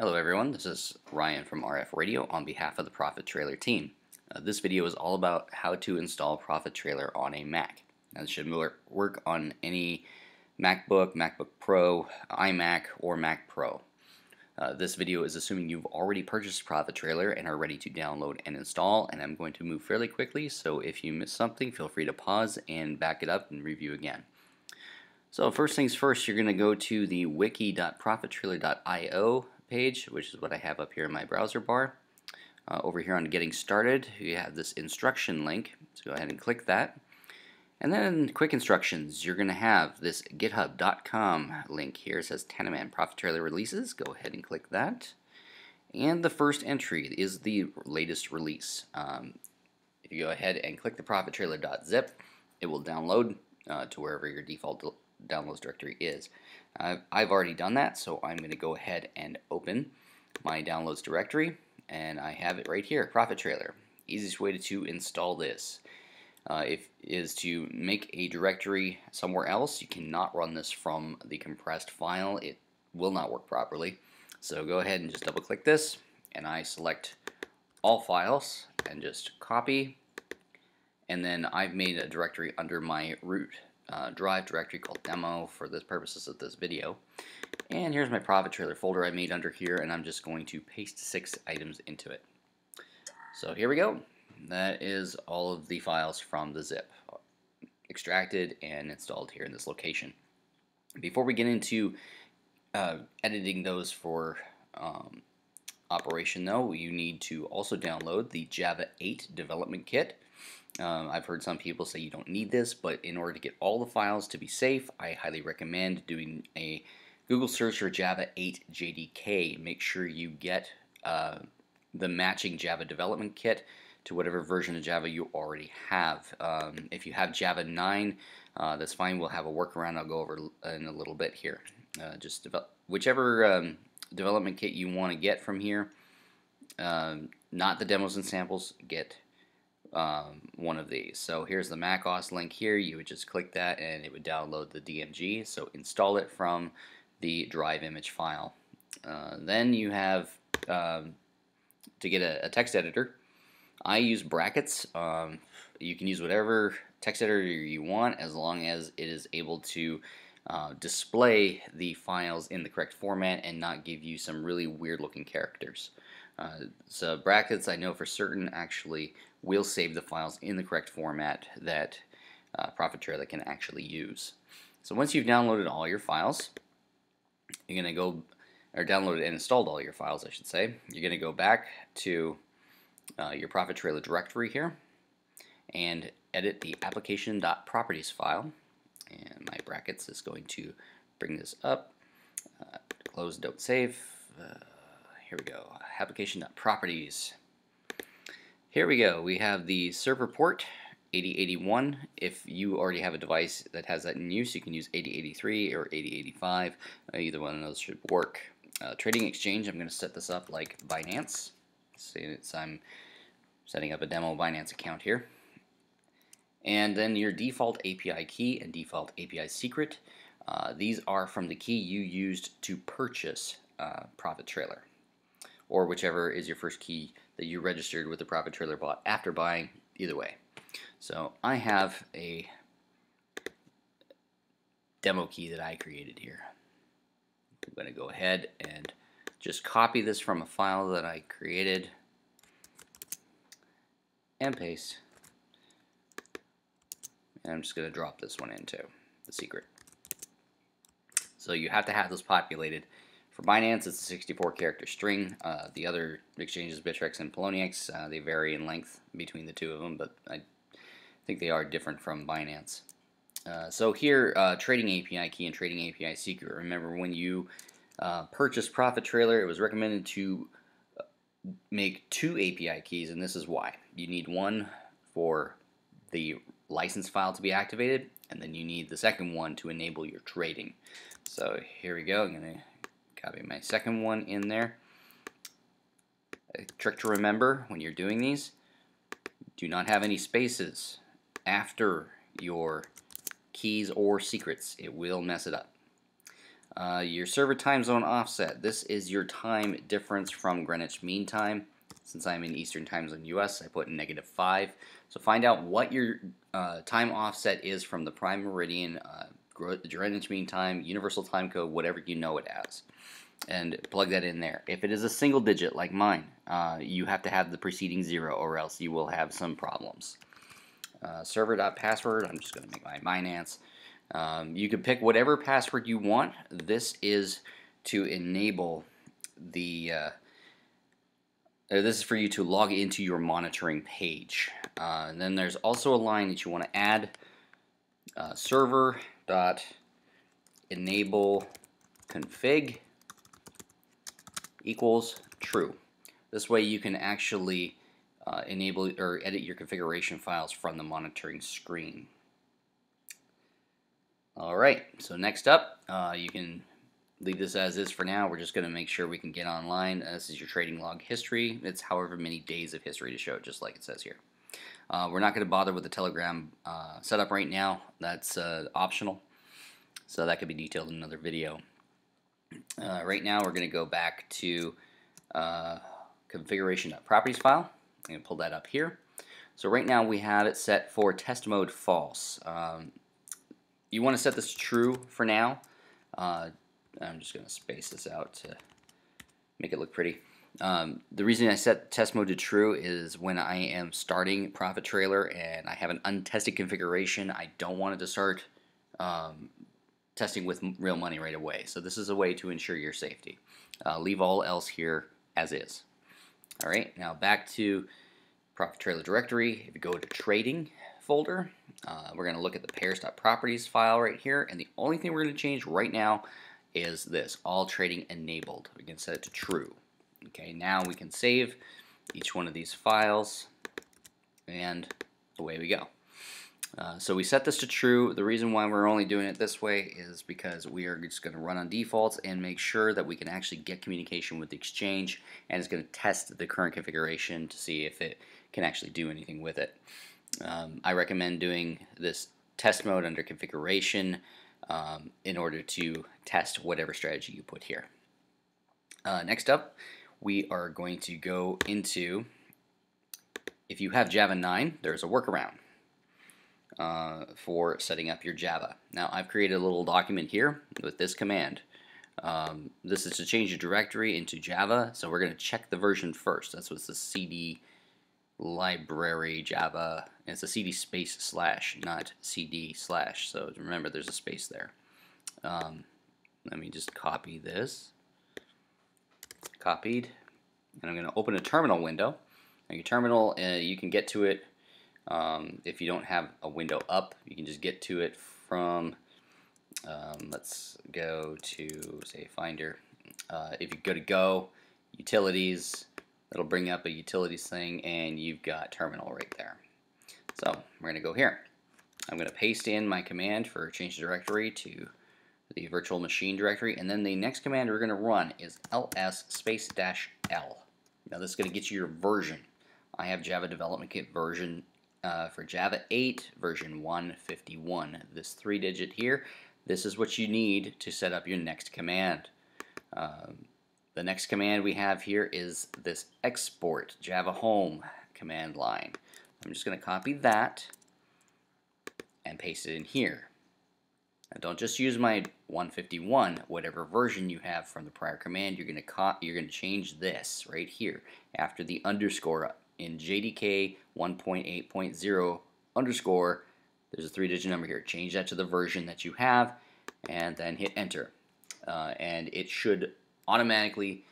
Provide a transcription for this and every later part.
Hello everyone, this is Ryan from RF Radio on behalf of the Profit Trailer team. This video is all about how to install Profit Trailer on a Mac. Now, this should work on any MacBook, MacBook Pro, iMac, or Mac Pro. This video is assuming you've already purchased Profit Trailer and are ready to download and install, and I'm going to move fairly quickly, so if you miss something, feel free to pause and back it up and review again. So first things first, you're going to go to the wiki.ProfitTrailer.io page, which is what I have up here in my browser bar. Over here on Getting Started, you have this instruction link, so go ahead and click that. And then quick instructions, you're going to have this github.com link here. It says Tanaman Profit Trailer releases. Go ahead and click that. And the first entry is the latest release. If you go ahead and click the ProfitTrailer.zip, it will download to wherever your default downloads directory is. I've already done that, so I'm going to go ahead and open my downloads directory, and I have it right here, Profit Trailer. Easiest way to install this is to make a directory somewhere else. You cannot run this from the compressed file. It will not work properly. So go ahead and just double click this, and I select all files and just copy, and then I've made a directory under my root drive directory called demo for the purposes of this video. And here's my Profit Trailer folder I made under here, and I'm just going to paste 6 items into it. So here we go. That is all of the files from the zip extracted and installed here in this location. Before we get into editing those for operation though, you need to also download the Java 8 development kit. I've heard some people say you don't need this, but in order to get all the files to be safe, I highly recommend doing a Google search for Java 8 JDK. Make sure you get the matching Java development kit to whatever version of Java you already have. If you have Java 9, that's fine. We'll have a workaround I'll go over in a little bit here. Just whichever development kit you want to get from here, not the demos and samples, get one of these. So here's the MacOS link here. You would just click that and it would download the DMG. So install it from the drive image file. Then you have to get a text editor. I use brackets. You can use whatever text editor you want as long as it is able to display the files in the correct format and not give you some really weird looking characters. So brackets, I know for certain, actually will save the files in the correct format that Profit Trailer can actually use. So once you've downloaded all your files, you're going to go, or downloaded and installed all your files, I should say, you're going to go back to your Profit Trailer directory here and edit the application.properties file. And my brackets is going to bring this up. Close, don't save. Here we go, application.properties. Here we go, we have the server port 8081. If you already have a device that has that in use, you can use 8083 or 8085. Either one of those should work. Trading exchange, I'm going to set this up like Binance. I'm setting up a demo Binance account here. And then your default API key and default API secret. These are from the key you used to purchase Profit Trailer, or whichever is your first key that you registered with the Profit Trailer bot after buying, either way. So I have a demo key that I created here. I'm going to go ahead and just copy this from a file that I created and paste. And I'm just going to drop this one into the secret. So you have to have this populated. For Binance, it's a 64-character string. The other exchanges, Bittrex and Poloniex, they vary in length between the two of them, but I think they are different from Binance. So here, trading API key and trading API secret. Remember, when you purchase Profit Trailer, it was recommended to make 2 API keys, and this is why. You need one for the license file to be activated, and then you need the second one to enable your trading. So here we go. I'm going to copy my second one in there. A trick to remember when you're doing these, do not have any spaces after your keys or secrets. It will mess it up. Your server time zone offset. This is your time difference from Greenwich Mean Time. Since I'm in Eastern Time Zone US, I put -5. So find out what your time offset is from the Prime Meridian, Greenwich Mean Time, Universal Time Code, whatever you know it as, and plug that in there. If it is a single digit like mine, you have to have the preceding 0 or else you will have some problems. Server.password, I'm just going to make my Binance. You can pick whatever password you want. This is to enable the this is for you to log into your monitoring page. And then there's also a line that you want to add, server.enableConfig equals true. This way you can actually enable or edit your configuration files from the monitoring screen. Alright, so next up, you can leave this as is for now. We're just going to make sure we can get online. This is your trading log history. It's however many days of history to show, just like it says here. We're not going to bother with the Telegram setup right now. That's optional, so that could be detailed in another video. Right now we're going to go back to configuration.properties file. I'm going to pull that up here. So right now we have it set for test mode false. You want to set this to true for now. I'm just going to space this out to make it look pretty. The reason I set test mode to true is when I am starting ProfitTrailer and I have an untested configuration, I don't want it to start testing with real money right away. So this is a way to ensure your safety. Leave all else here as is. Alright, now back to ProfitTrailer directory. If you go to trading folder, we're going to look at the pairs.properties file right here, and the only thing we're going to change right now is this, all trading enabled. We can set it to true. Okay, now we can save each one of these files, and away we go. So we set this to true. The reason why we're only doing it this way is because we are just going to run on defaults and make sure that we can actually get communication with the exchange, and it's going to test the current configuration to see if it can actually do anything with it. I recommend doing this test mode under configuration in order to test whatever strategy you put here. Next up, we are going to go into, if you have Java 9, there's a workaround for setting up your Java. Now I've created a little document here with this command. This is to change your directory into Java, so we're going to check the version first. That's what's the CD library Java. It's a CD space slash, not CD slash, so remember there's a space there. Let me just copy this. Copied, and I'm going to open a terminal window. Now your terminal, you can get to it if you don't have a window up. You can just get to it from, let's go to, say, Finder. If you go to Go, Utilities, it'll bring up a Utilities thing, and you've got Terminal right there. So we're going to go here. I'm going to paste in my command for change directory to the virtual machine directory, and then the next command we're going to run is ls space -l. Now this is going to get you your version. I have Java Development Kit version for Java 8 version 151. This 3-digit here, this is what you need to set up your next command. The next command we have here is this export JAVAHOME command line. I'm just going to copy that and paste it in here. Now don't just use my 151, whatever version you have from the prior command, you're going to change this right here after the underscore in JDK 1.8.0 underscore. There's a 3-digit number here. Change that to the version that you have, and then hit enter. And it should automatically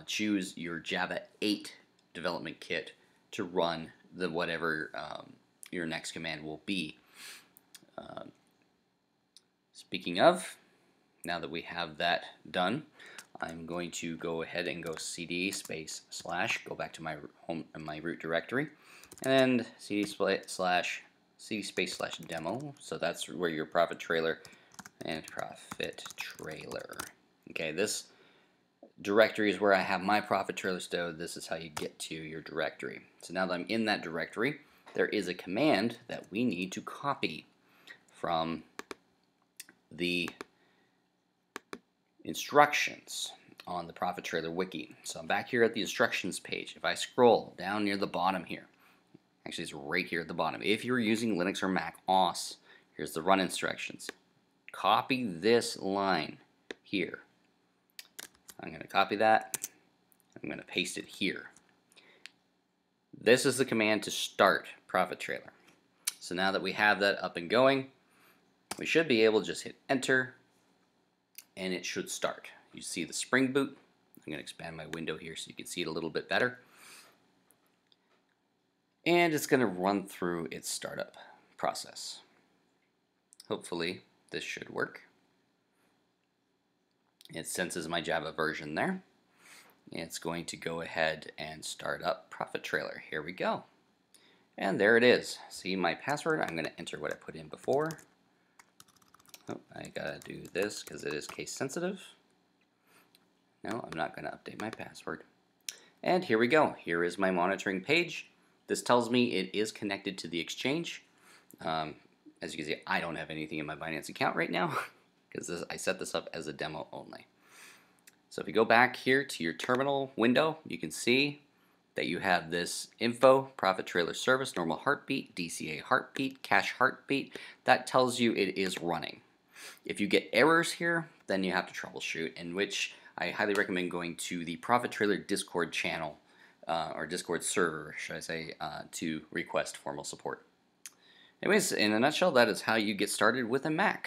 choose your Java 8 development kit to run the whatever your next command will be. Speaking of, now that we have that done, I'm going to go ahead and go cd space slash, go back to my home, my root directory, and cd space slash demo. So that's where your ProfitTrailer and ProfitTrailer. Okay, this directory is where I have my ProfitTrailer stowed. This is how you get to your directory. So now that I'm in that directory, there is a command that we need to copy from the instructions on the ProfitTrailer wiki. So I'm back here at the instructions page. If I scroll down near the bottom here, actually it's right here at the bottom. If you're using Linux or Mac OS, here's the run instructions. Copy this line here. I'm going to copy that. I'm going to paste it here. This is the command to start ProfitTrailer. So now that we have that up and going, we should be able to just hit enter and it should start. You see the Spring Boot. I'm going to expand my window here so you can see it a little bit better. And it's going to run through its startup process. Hopefully this should work. It senses my Java version there. It's going to go ahead and start up ProfitTrailer. Here we go. And there it is. See my password? I'm going to enter what I put in before. Oh, I gotta do this because it is case sensitive. No, I'm not going to update my password. And here we go. Here is my monitoring page. This tells me it is connected to the exchange. As you can see, I don't have anything in my Binance account right now because I set this up as a demo only. So if you go back here to your terminal window, you can see that you have this info, ProfitTrailer service, normal heartbeat, DCA heartbeat, cache heartbeat. That tells you it is running. If you get errors here, then you have to troubleshoot, in which I highly recommend going to the ProfitTrailer Discord channel, or Discord server, should I say, to request formal support. Anyways, in a nutshell, that is how you get started with a Mac.